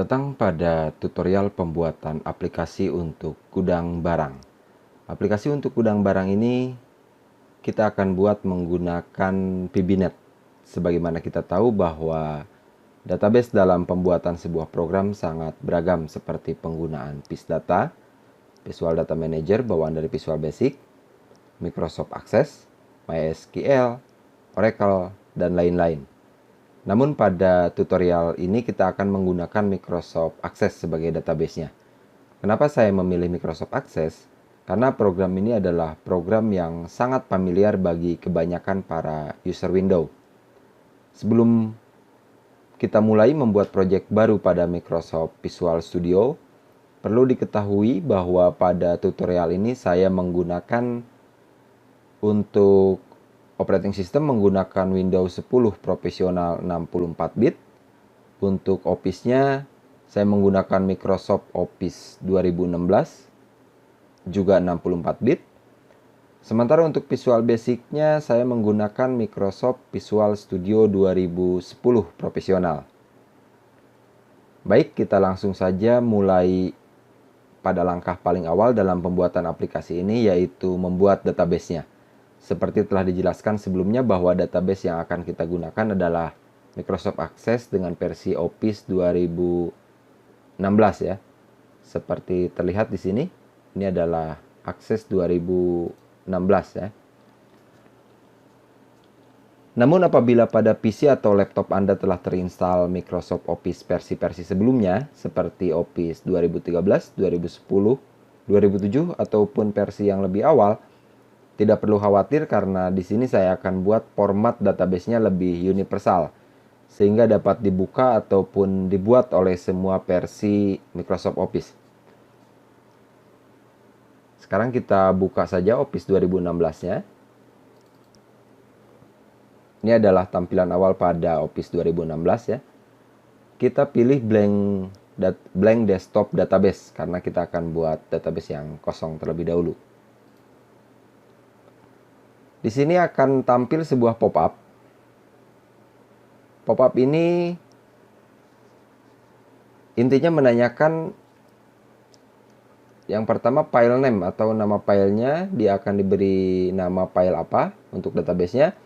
Selamat datang pada tutorial pembuatan aplikasi untuk gudang barang. Aplikasi untuk gudang barang ini kita akan buat menggunakan PBNet. Sebagaimana kita tahu bahwa database dalam pembuatan sebuah program sangat beragam seperti penggunaan PISData, Visual Data Manager bawaan dari Visual Basic, Microsoft Access, MySQL, Oracle, dan lain-lain. Namun pada tutorial ini kita akan menggunakan Microsoft Access sebagai database-nya. Kenapa saya memilih Microsoft Access? Karena program ini adalah program yang sangat familiar bagi kebanyakan para user Windows. Sebelum kita mulai membuat proyek baru pada Microsoft Visual Studio, perlu diketahui bahwa pada tutorial ini saya menggunakan untuk operating system menggunakan Windows 10 Professional 64 bit. Untuk Office-nya saya menggunakan Microsoft Office 2016 juga 64 bit. Sementara untuk Visual Basic-nya saya menggunakan Microsoft Visual Studio 2010 Professional. Baik, kita langsung saja mulai pada langkah paling awal dalam pembuatan aplikasi ini, yaitu membuat database-nya. Seperti telah dijelaskan sebelumnya bahwa database yang akan kita gunakan adalah Microsoft Access dengan versi Office 2016 ya. Seperti terlihat di sini, ini adalah Access 2016 ya. Namun apabila pada PC atau laptop Anda telah terinstall Microsoft Office versi-versi sebelumnya seperti Office 2013, 2010, 2007 ataupun versi yang lebih awal, tidak perlu khawatir karena di sini saya akan buat format database-nya lebih universal sehingga dapat dibuka ataupun dibuat oleh semua versi Microsoft Office. Sekarang kita buka saja Office 2016-nya. Ini adalah tampilan awal pada Office 2016 ya. Kita pilih blank desktop database karena kita akan buat database yang kosong terlebih dahulu. Di sini akan tampil sebuah pop-up. Pop-up ini intinya menanyakan yang pertama file name atau nama filenya, dia akan diberi nama file apa untuk database-nya.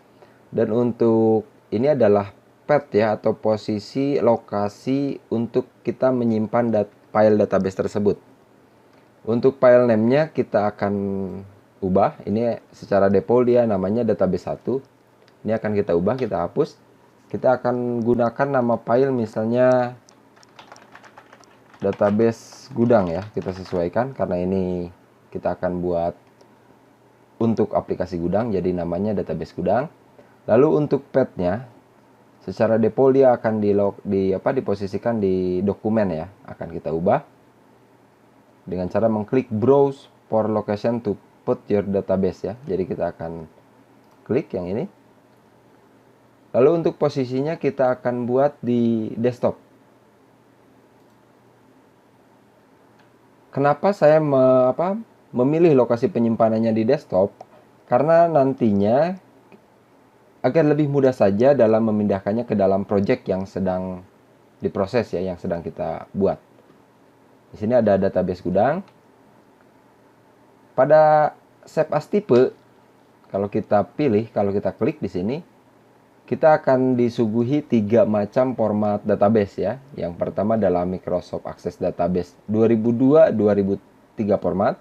Dan untuk ini adalah path ya atau posisi lokasi untuk kita menyimpan file database tersebut. Untuk file name-nya kita akan ubah. Ini secara default dia namanya database 1. Ini akan kita ubah, kita hapus. Kita akan gunakan nama file misalnya database gudang ya. Kita sesuaikan karena ini kita akan buat untuk aplikasi gudang, jadi namanya database gudang. Lalu untuk path-nya secara default dia akan diposisikan di dokumen ya. Akan kita ubah dengan cara mengklik browse for location to put your database ya. Jadi kita akan klik yang ini. Lalu untuk posisinya kita akan buat di desktop. Kenapa saya memilih lokasi penyimpanannya di desktop? Karena nantinya agar lebih mudah saja dalam memindahkannya ke dalam project yang sedang diproses ya, yang sedang kita buat. Di sini ada database gudang. Pada save as type, kalau kita klik di sini, kita akan disuguhi 3 macam format database ya. Yang pertama adalah Microsoft Access Database 2002-2003 format,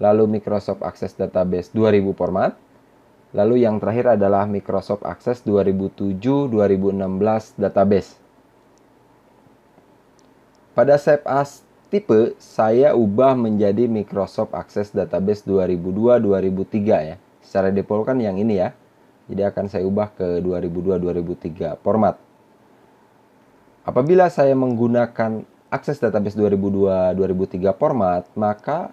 lalu Microsoft Access Database 2000 format, lalu yang terakhir adalah Microsoft Access 2007-2016 database. Pada save as tipe saya ubah menjadi Microsoft Access Database 2002-2003 ya. Secara default kan yang ini ya. Jadi akan saya ubah ke 2002-2003 format. Apabila saya menggunakan Access Database 2002-2003 format, maka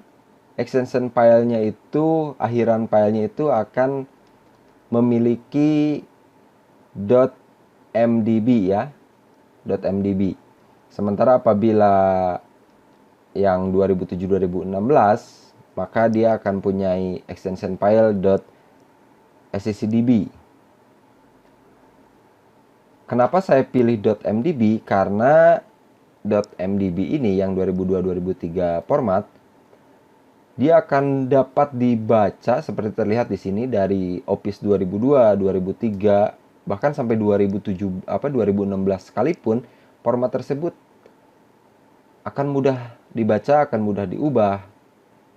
extension filenya itu, akhiran filenya itu akan memiliki .mdb ya. .mdb. Sementara apabila yang 2007-2016, maka dia akan punya extension file .sccdb. Kenapa saya pilih .mdb? Karena .mdb ini yang 2002-2003 format, dia akan dapat dibaca seperti terlihat di sini dari Office 2002, 2003, bahkan sampai 2007 2016 sekalipun, format tersebut akan mudah dibaca, akan mudah diubah,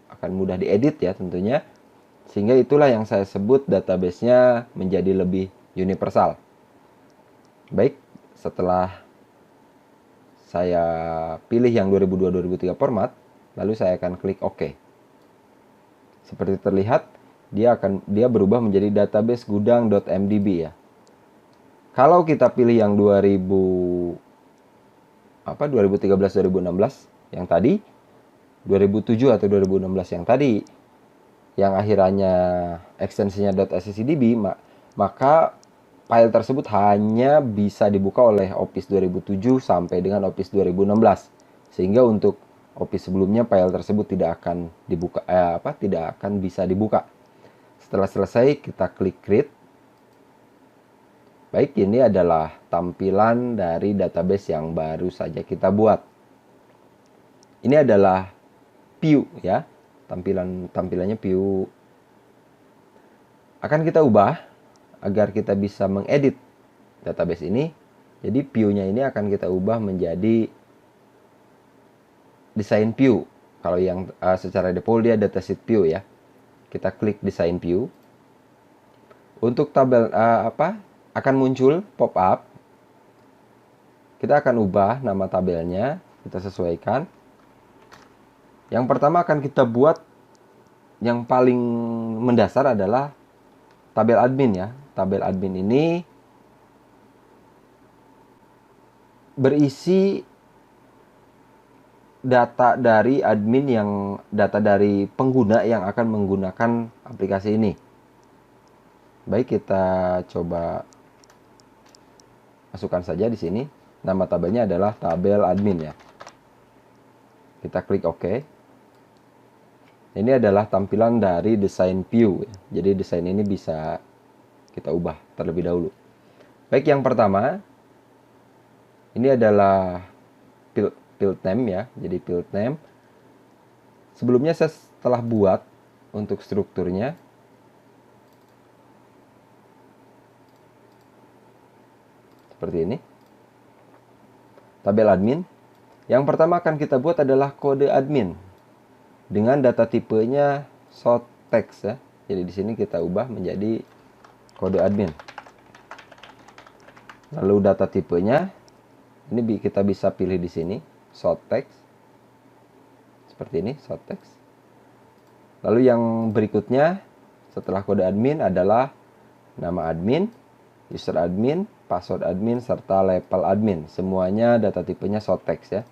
akan mudah diedit ya tentunya. Sehingga itulah yang saya sebut database-nya menjadi lebih universal. Baik, setelah saya pilih yang 2002-2003 format, lalu saya akan klik OK. Seperti terlihat, dia berubah menjadi database gudang.mdb ya. Kalau kita pilih yang 2013-2016 yang tadi, 2007 atau 2016 yang tadi, yang akhirannya ekstensinya .scdb, maka file tersebut hanya bisa dibuka oleh Office 2007 sampai dengan Office 2016. Sehingga untuk Office sebelumnya file tersebut tidak akan dibuka, tidak akan bisa dibuka. Setelah selesai, kita klik create. Baik, ini adalah tampilan dari database yang baru saja kita buat. Ini adalah view ya, tampilannya view. Akan kita ubah agar kita bisa mengedit database ini. Jadi view-nya ini akan kita ubah menjadi design view. Kalau yang secara default dia datasheet view ya. Kita klik design view. Untuk tabel akan muncul pop up. Kita akan ubah nama tabelnya, kita sesuaikan. Yang pertama akan kita buat yang paling mendasar adalah tabel admin ya. Tabel admin ini berisi data dari dari pengguna yang akan menggunakan aplikasi ini. Baik, kita coba masukkan saja di sini. Nama tabelnya adalah tabel admin ya. Kita klik OK. Ini adalah tampilan dari design view. Jadi desain ini bisa kita ubah terlebih dahulu. Baik, yang pertama ini adalah field name ya. Jadi field name. Sebelumnya saya telah buat untuk strukturnya. Seperti ini. Tabel admin. Yang pertama akan kita buat adalah kode admin dengan data tipenya short text ya. Jadi di sini kita ubah menjadi kode admin. Lalu data tipenya ini kita bisa pilih di sini short text. Seperti ini, short text. Lalu yang berikutnya setelah kode admin adalah nama admin, user admin, password admin, serta label admin. Semuanya data tipenya short text ya.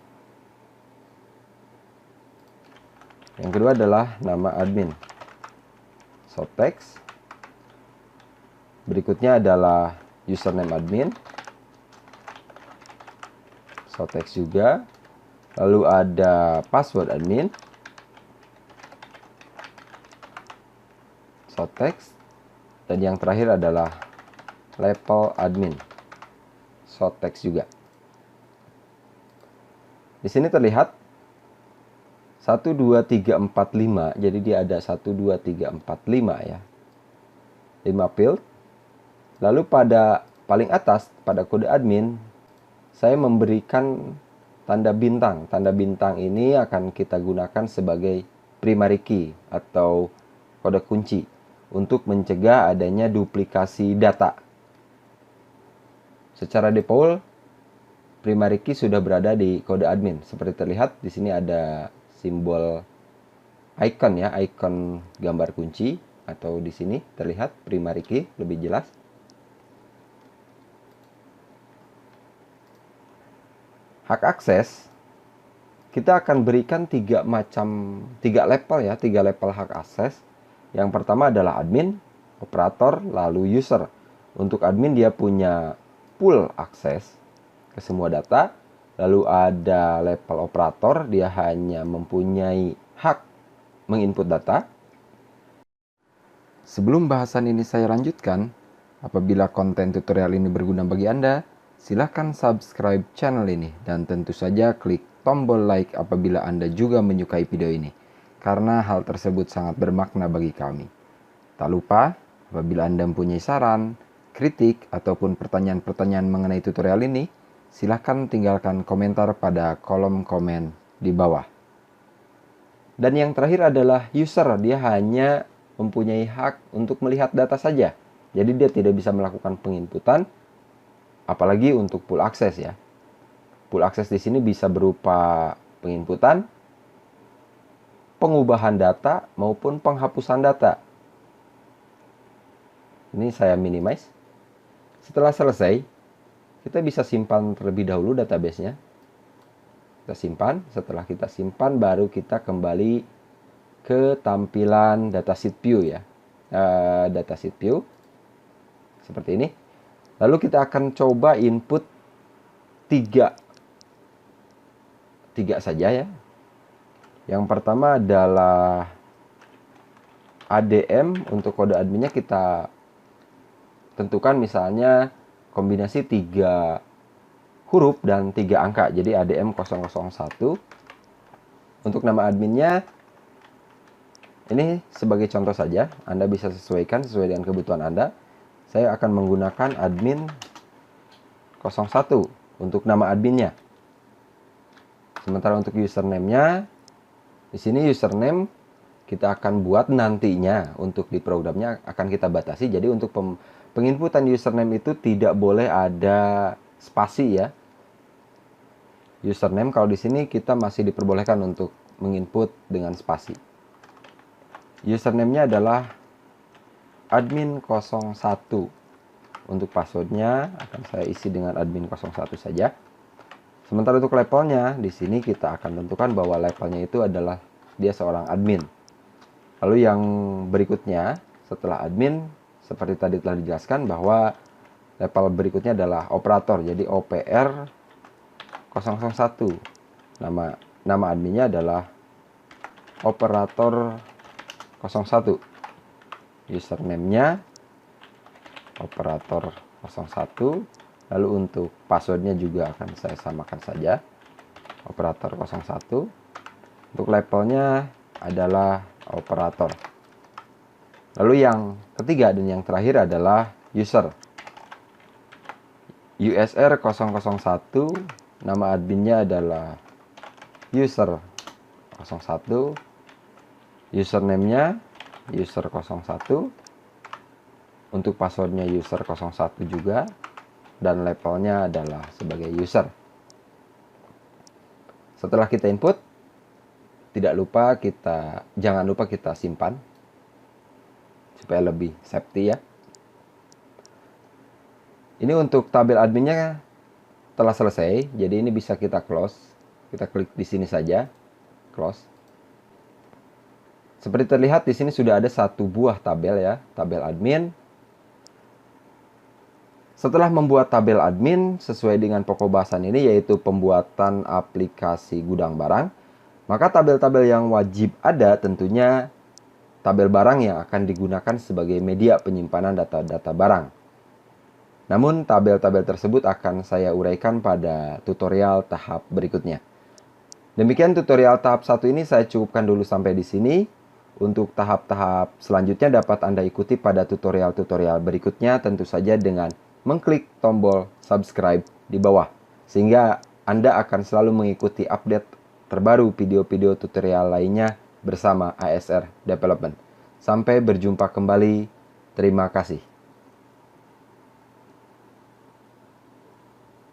Yang kedua adalah nama admin, short text. Berikutnya adalah username admin, short text juga. Lalu ada password admin, short text. Dan yang terakhir adalah label admin, short text juga. Di sini terlihat 1, 2, 3, 4, 5. Jadi dia ada 1, 2, 3, 4, 5 ya. 5 field. Lalu pada paling atas, pada kode admin, saya memberikan tanda bintang. Tanda bintang ini akan kita gunakan sebagai primary key atau kode kunci untuk mencegah adanya duplikasi data. Secara default, primary key sudah berada di kode admin. Seperti terlihat di sini ada simbol icon ya, icon gambar kunci, atau di sini terlihat primary key lebih jelas. Hak akses kita akan berikan tiga level ya, 3 level hak akses. Yang pertama adalah admin, operator, lalu user. Untuk admin dia punya full akses ke semua data. Lalu ada level operator, dia hanya mempunyai hak menginput data. Sebelum bahasan ini saya lanjutkan, apabila konten tutorial ini berguna bagi Anda, Silahkan subscribe channel ini dan tentu saja klik tombol like apabila Anda juga menyukai video ini, karena hal tersebut sangat bermakna bagi kami. Tak lupa, apabila Anda mempunyai saran, kritik, ataupun pertanyaan-pertanyaan mengenai tutorial ini, silahkan tinggalkan komentar pada kolom komen di bawah. Dan yang terakhir adalah user. Dia hanya mempunyai hak untuk melihat data saja. Jadi dia tidak bisa melakukan penginputan, apalagi untuk full akses ya. Full akses di sini bisa berupa penginputan, pengubahan data, maupun penghapusan data. Ini saya minimize. Setelah selesai, kita bisa simpan terlebih dahulu database-nya. Kita simpan, setelah kita simpan baru kita kembali ke tampilan datasheet view ya. Datasheet view seperti ini. Lalu kita akan coba input tiga saja ya. Yang pertama adalah ADM. Untuk kode adminnya kita tentukan misalnya kombinasi 3 huruf dan 3 angka, jadi ADM 001. Untuk nama adminnya ini sebagai contoh saja, Anda bisa sesuaikan sesuai dengan kebutuhan Anda. Saya akan menggunakan admin 01 untuk nama adminnya. Sementara untuk username-nya, di sini username kita akan buat nantinya, untuk di programnya akan kita batasi. Jadi untuk penginputan username itu tidak boleh ada spasi ya. Username kalau di sini kita masih diperbolehkan untuk menginput dengan spasi. Username-nya adalah admin 01. Untuk passwordnya akan saya isi dengan admin 01 saja. Sementara untuk levelnya, di sini kita akan tentukan bahwa levelnya itu adalah dia seorang admin. Lalu yang berikutnya setelah admin, seperti tadi telah dijelaskan bahwa level berikutnya adalah operator. Jadi OPR 001. Nama adminnya adalah operator 01. Username-nya operator 01. Lalu untuk passwordnya juga akan saya samakan saja, operator 01. Untuk levelnya adalah operator. Lalu yang ketiga dan yang terakhir adalah user. USR 001. Nama adminnya adalah user 01. Username-nya user 01. Untuk passwordnya user 01 juga. Dan levelnya adalah sebagai user. Setelah kita input, jangan lupa kita simpan supaya lebih safety ya. Ini untuk tabel adminnya telah selesai, jadi ini bisa kita close. Kita klik di sini saja, close. Seperti terlihat di sini sudah ada satu buah tabel ya, tabel admin. Setelah membuat tabel admin sesuai dengan pokok bahasan ini, yaitu pembuatan aplikasi gudang barang, maka tabel-tabel yang wajib ada tentunya tabel barang yang akan digunakan sebagai media penyimpanan data-data barang. Namun tabel-tabel tersebut akan saya uraikan pada tutorial tahap berikutnya. Demikian tutorial tahap 1 ini saya cukupkan dulu sampai di sini. Untuk tahap-tahap selanjutnya dapat Anda ikuti pada tutorial-tutorial berikutnya, tentu saja dengan mengklik tombol subscribe di bawah, sehingga Anda akan selalu mengikuti update terbaru video-video tutorial lainnya bersama ASR Development. Sampai berjumpa kembali. Terima kasih.